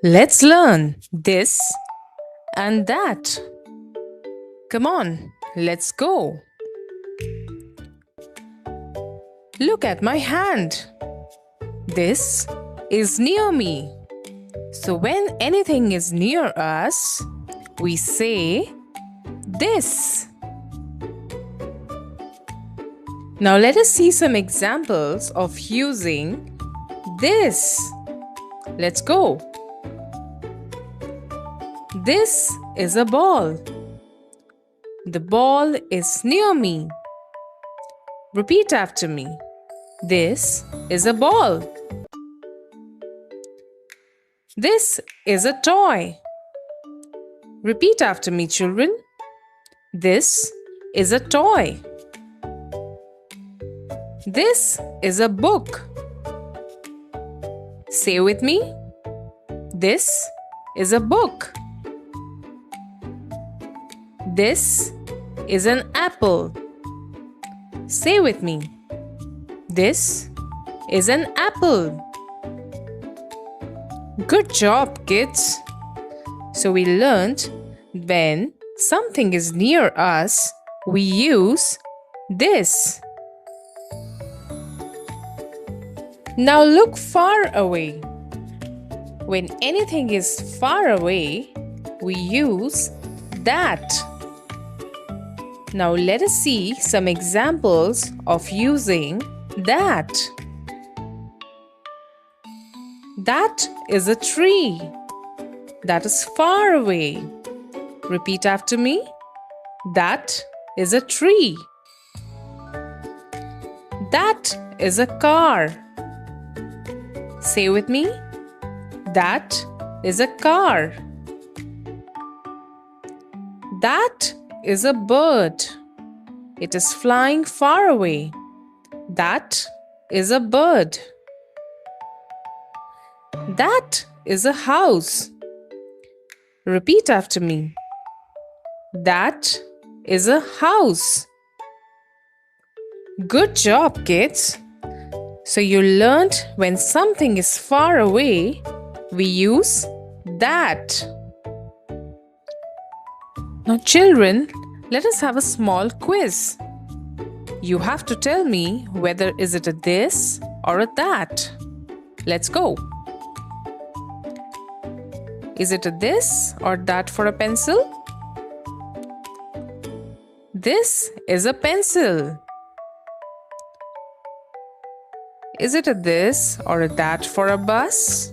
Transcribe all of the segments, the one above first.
Let's learn this and that. Come on, let's go. Look at my hand. This is near me. So when anything is near us, we say this. Now let us see some examples of using this. Let's go. This is a ball. The ball is near me. Repeat after me. This is a ball. This is a toy. Repeat after me, children. This is a toy. This is a book. Say with me. This is a book. This is an apple. Say with me. This is an apple. Good job, kids. So we learned when something is near us, we use this. Now look far away. When anything is far away, we use that. Now let us see some examples of using that. That is a tree. That is far away. Repeat after me. That is a tree. That is a car. Say with me. That is a car. That is a bird. It is flying far away. That is a bird. That is a house. Repeat after me. That is a house. Good job, kids. So you learned when something is far away, we use that. Now children, let us have a small quiz. You have to tell me whether is it a this or a that. Let's go. Is it a this or that for a pencil? This is a pencil. Is it a this or a that for a bus?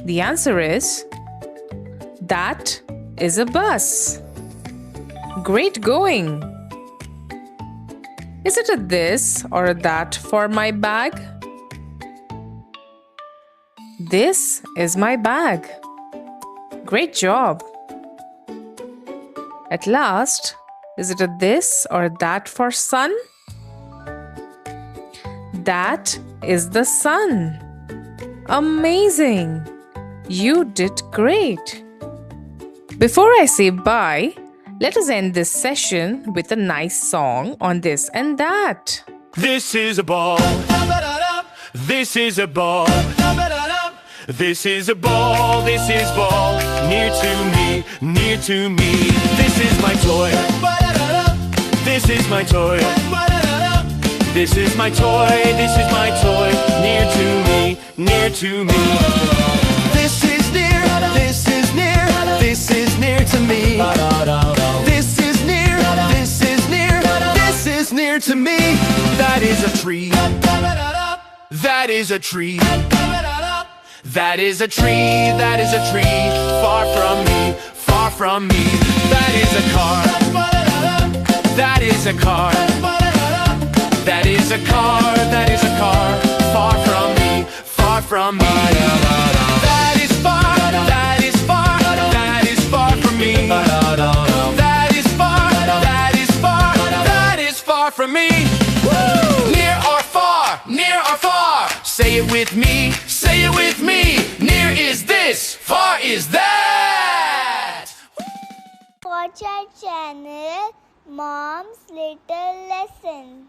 The answer is that is a bus. Great going. Is it a this or a that for my bag? This is my bag. Great job. At last, is it a this or a that for sun? That is the sun. Amazing. You did great. Before I say bye, let us end this session with a nice song on this and that. This is a ball. This is a ball. This is a ball. This is ball. Near to me, near to me. This is my toy. This is my toy. This is my toy. This is my toy. Near to me, near to me. This is near. This is near. This is near to me. This is near. This is near. This is near to me. That is a tree. That is a tree. That is a tree. That is a tree. Far from me. Far from me. That is a car. That is a car. That is a car. That is a car. Far from me. Far from me. That is far. That is far. That is far from me. That is far. That is far. That is far from me. Woo! Near or far. Near or far. Say it with me. Say it with me. Near is this. Far is that. Watch our channel Mom's Little Lesson.